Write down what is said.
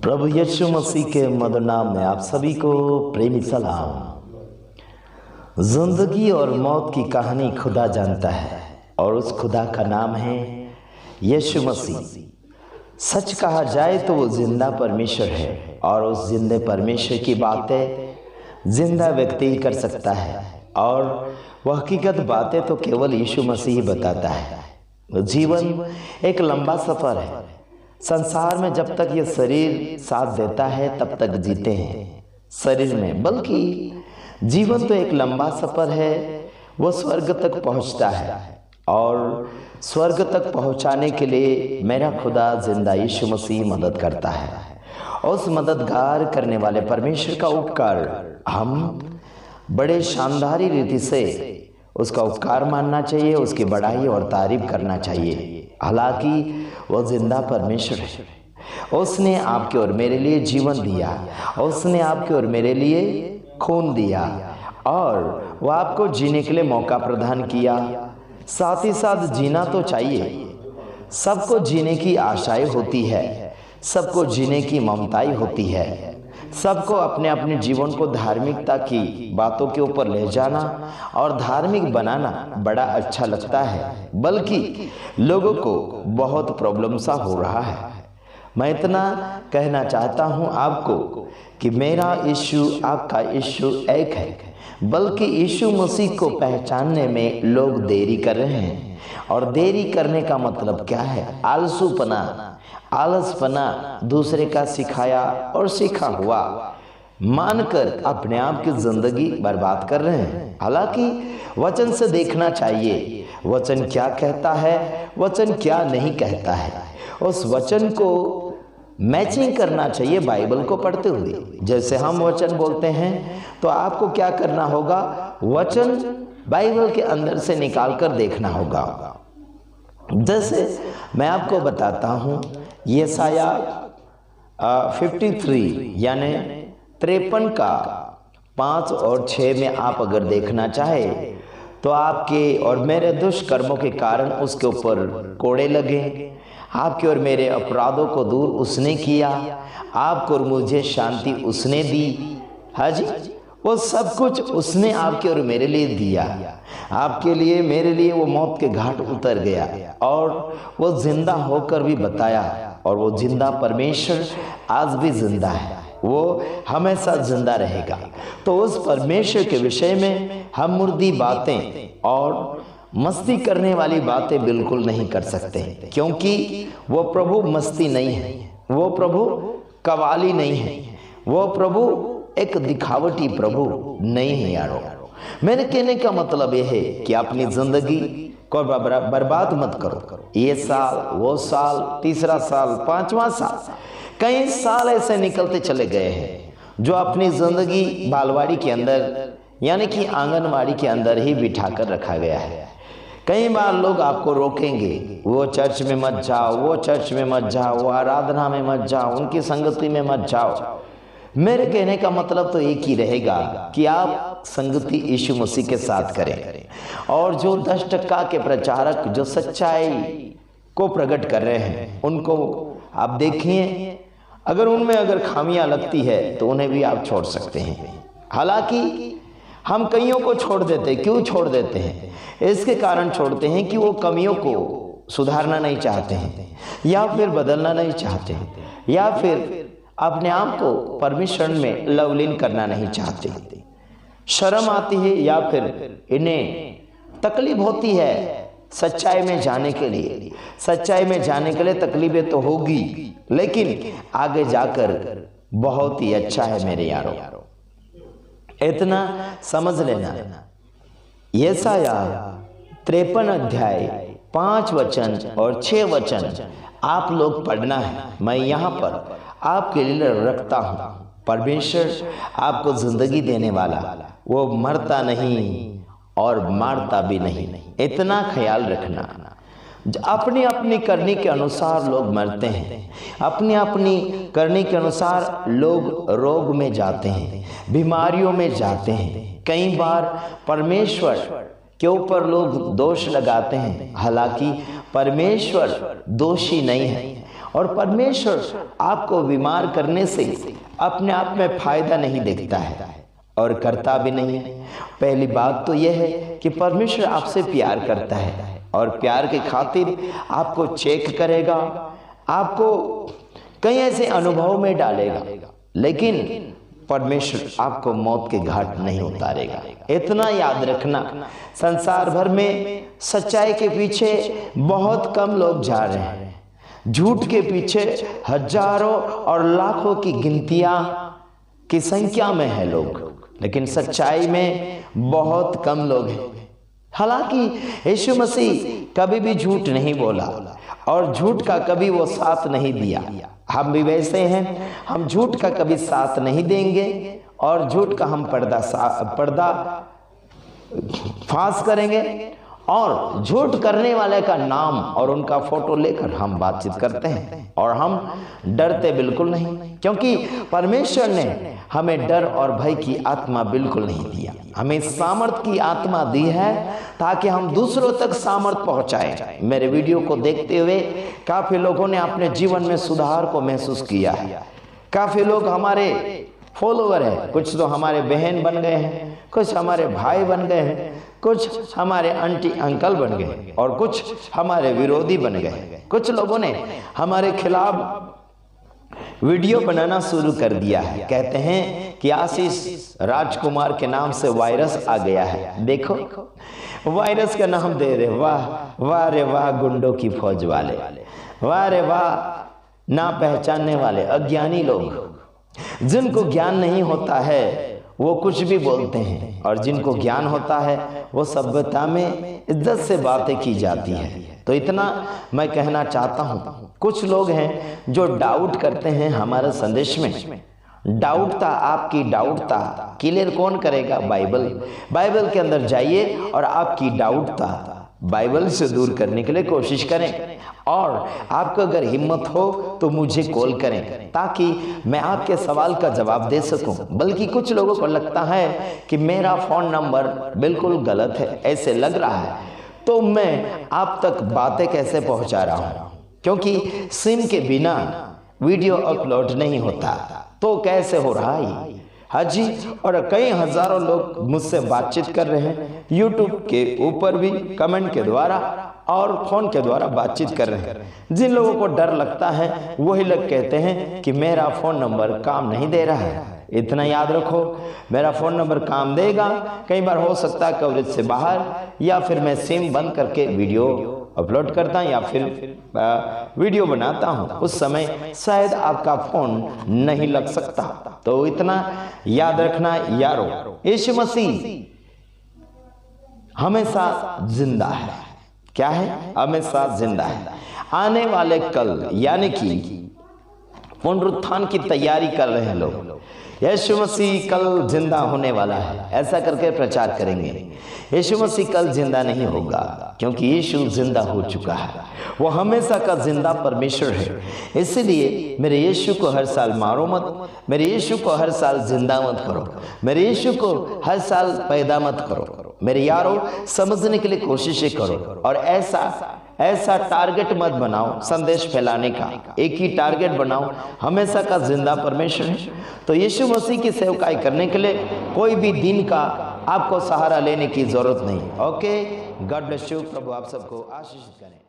प्रभु यीशु मसीह के मधुर नाम में आप सभी को प्रेमी सलाम। जिंदगी और मौत की कहानी खुदा जानता है और उस खुदा का नाम है यीशु मसीह। सच कहा जाए तो वो जिंदा परमेश्वर है और उस जिंदे परमेश्वर की बातें जिंदा व्यक्ति ही कर सकता है और वह हकीकत बातें तो केवल यीशु मसीह ही बताता है। जीवन एक लंबा सफर है। संसार में जब तक ये शरीर साथ देता है तब तक जीते हैं शरीर में, बल्कि जीवन तो एक लंबा सफर है। वो स्वर्ग तक पहुंचता है और स्वर्ग तक पहुंचाने के लिए मेरा खुदा जिंदा यीशु मसीह मदद करता है। उस मददगार करने वाले परमेश्वर का उपकार हम बड़े शानदारी रीति से उसका उपकार मानना चाहिए, उसकी बड़ाई और तारीफ करना चाहिए। हालांकि वो जिंदा परमेश्वर है। उसने आपके और मेरे लिए जीवन दिया, उसने आपके और मेरे लिए खून दिया और वो आपको जीने के लिए मौका प्रदान किया। साथ ही साथ जीना तो चाहिए। सबको जीने की आशाएं होती है, सबको जीने की ममताएं होती है, सबको अपने अपने जीवन को धार्मिकता की बातों के ऊपर ले जाना और धार्मिक बनाना बड़ा अच्छा लगता है, बल्कि लोगों को बहुत प्रॉब्लम सा हो रहा है। मैं इतना कहना चाहता हूं आपको कि मेरा यीशु आपका यीशु एक है, बल्कि यीशु मसीह को पहचानने में लोग देरी कर रहे हैं। और देरी करने का मतलब क्या है? आलसूपना, आलसपना, दूसरे का सिखाया और सीखा हुआ मानकर अपने आप की जिंदगी बर्बाद कर रहे हैं। हालांकि वचन से देखना चाहिए, वचन क्या कहता है, वचन क्या नहीं कहता है। उस वचन को मैचिंग करना चाहिए बाइबल को पढ़ते हुए। जैसे हम वचन बोलते हैं तो आपको क्या करना होगा? वचन बाइबल के अंदर से निकाल कर देखना होगा। जैसे मैं आपको बताता हूं, यशाया 53 यानी 53 का 5 और 6 में आप अगर देखना चाहे तो आपके और मेरे दुष्कर्मों के कारण उसके ऊपर कोड़े लगे, आपके और मेरे अपराधों को दूर उसने किया, आपको और मुझे शांति उसने दी। हाँ जी, वो सब कुछ उसने आपके और मेरे लिए दिया। आपके लिए मेरे लिए वो मौत के घाट उतर गया और वो जिंदा होकर भी बताया। और वो जिंदा परमेश्वर आज भी जिंदा है, वो हमेशा जिंदा रहेगा। तो उस परमेश्वर के विषय में हम मुर्दी बातें और मस्ती करने वाली बातें बिल्कुल नहीं कर सकते, क्योंकि वो प्रभु मस्ती नहीं है, वो प्रभु कवाली नहीं है, वो प्रभु एक दिखावटी प्रभु नहीं है यारो। मेरे कहने का मतलब यह है कि अपनी जिंदगी को बर्बाद मत करो। ये साल, वो साल, तीसरा साल, 5वां साल, कई साल ऐसे निकलते चले गए हैं जो अपनी जिंदगी बालवाड़ी के अंदर यानी कि आंगनवाड़ी के अंदर ही बिठा कर रखा गया है। कई बार लोग आपको रोकेंगे, वो चर्च में मत जाओ, वो चर्च में मत जाओ, वो आराधना में मत जाओ, उनकी संगति में मत जाओ। मेरे कहने का मतलब तो एक ही रहेगा कि आप संगति यीशु मसीह के साथ करें। और जो 10% के प्रचारक जो सच्चाई को प्रकट कर रहे हैं उनको आप देखिए, अगर उनमें अगर खामियां लगती है तो उन्हें भी आप छोड़ सकते हैं। हालांकि हम कईयों को छोड़ देते, क्यों छोड़ देते हैं? इसके कारण छोड़ते हैं कि वो कमियों को सुधारना नहीं चाहते हैं, या फिर बदलना नहीं चाहते हैं, या फिर अपने आप को परमेश्वर में लवलीन करना नहीं चाहते। शर्म आती है या फिर इन्हें तकलीफ होती है सच्चाई में जाने के लिए। सच्चाई में जाने के लिए तकलीफें तो होगी, लेकिन आगे जाकर बहुत ही अच्छा है मेरे यारों। इतना समझ लेना, यशाया 53 अध्याय 5 वचन और 6 वचन आप लोग पढ़ना है। मैं यहाँ पर आपके लिए रखता हूँ। परमेश्वर आपको जिंदगी देने वाला, वो मरता नहीं और मारता भी नहीं, इतना ख्याल रखना। अपनी अपनी करनी के अनुसार लोग मरते हैं, अपनी अपनी करनी के अनुसार लोग रोग में जाते हैं, बीमारियों में जाते हैं। कई बार परमेश्वर के ऊपर लोग दोष लगाते हैं, हालांकि परमेश्वर दोषी नहीं है और परमेश्वर आपको बीमार करने से अपने आप में फायदा नहीं देखता है और करता भी नहीं है। पहली बात तो यह है कि परमेश्वर आपसे प्यार करता है और प्यार के खातिर आपको चेक करेगा, आपको कई ऐसे अनुभव में डालेगा, लेकिन परमेश्वर आपको मौत के घाट नहीं उतारेगा। इतना याद रखना, संसार भर में सच्चाई के पीछे बहुत कम लोग जा रहे हैं, झूठ के पीछे हजारों और लाखों की गिनतियां की संख्या में है लोग, लेकिन सच्चाई में बहुत कम लोग हैं। हालांकि यीशु मसीह कभी भी झूठ नहीं बोला और झूठ का कभी वो साथ नहीं दिया। हम भी वैसे हैं, हम झूठ का कभी साथ नहीं देंगे और झूठ का हम पर्दा फांस करेंगे और झूठ करने वाले का नाम और उनका फोटो लेकर हम बातचीत करते हैं और हम डरते बिल्कुल नहीं, क्योंकि परमेश्वर ने हमें डर और भय की आत्मा बिल्कुल नहीं दिया। हमें सामर्थ की आत्मा दी है ताकि हम दूसरों तक सामर्थ पहुंचाएं। मेरे वीडियो को देखते हुए काफी लोगों ने अपने जीवन में सुधार को महसूस किया है। काफी लोग हमारे फॉलोवर हैं, कुछ तो हमारे बहन बन गए हैं, कुछ हमारे भाई बन गए हैं, कुछ हमारे आंटी अंकल बन गए और कुछ हमारे विरोधी बन गए। कुछ लोगों ने हमारे खिलाफ वीडियो बनाना शुरू कर दिया है। कहते हैं कि आशीष राजकुमार के नाम से वायरस आ गया है। देखो, वायरस का नाम दे रहे। वाह वाह रे वाह, गुंडों की फौज वाले, वाह रे वाह, ना पहचानने वाले अज्ञानी लोग। जिनको ज्ञान नहीं होता है वो कुछ भी बोलते हैं, और जिनको ज्ञान होता है वो सभ्यता में इज्जत से बातें की जाती है। तो इतना मैं कहना चाहता हूँ, कुछ लोग हैं जो डाउट करते हैं हमारे संदेश में। डाउट था, आपकी डाउट था क्लियर कौन करेगा? बाइबल के अंदर जाइए और आपकी डाउट था बाइबल से दूर करने के लिए कोशिश करें, और आपको अगर हिम्मत हो तो मुझे कॉल करें ताकि मैं आपके सवाल का जवाब दे सकूं। बल्कि कुछ लोगों को लगता है कि मेरा फोन नंबर बिल्कुल गलत है, ऐसे लग रहा है, तो मैं आप तक बातें कैसे पहुंचा रहा हूं? क्योंकि सिम के बिना वीडियो अपलोड नहीं होता, तो कैसे हो रहा है? हाँ जी, और कई हजारों लोग मुझसे बातचीत कर रहे हैं, यूट्यूब के ऊपर भी कमेंट के द्वारा और फोन के द्वारा बातचीत कर रहे हैं। जिन लोगों को डर लगता है वही लोग कहते हैं कि मेरा फोन नंबर काम नहीं दे रहा है। इतना याद रखो, मेरा फोन नंबर काम देगा। कई बार हो सकता है कवरेज से बाहर, या फिर मैं सिम बंद करके वीडियो अपलोड करता हूं या फिर वीडियो बनाता हूं, उस समय शायद आपका फोन नहीं लग सकता। तो इतना याद रखना यारो, यीशु मसीह हमेशा जिंदा है। क्या है? हमेशा जिंदा है। आने वाले कल यानी कि पुनरुत्थान की तैयारी कर रहे हैं लोग। यीशु मसीह कल जिंदा होने वाला है, ऐसा करके प्रचार करेंगे। यीशु मसीह कल जिंदा नहीं होगा, क्योंकि यीशु जिंदा हो चुका है। वो हमेशा का जिंदा परमेश्वर है। इसलिए मेरे यीशु को हर साल मारो मत, मेरे यीशु को हर साल जिंदा मत करो, मेरे यीशु को हर साल पैदा मत करो। मेरे यारों, समझने के लिए कोशिशें करो और ऐसा टारगेट मत बनाओ संदेश फैलाने का। एक ही टारगेट बनाओ, हमेशा का जिंदा परमेश्वर है। तो यीशु मसीह की सेवकाई करने के लिए कोई भी दिन का आपको सहारा लेने की जरूरत नहीं। Okay, God bless you. प्रभु आप सबको आशीष करें।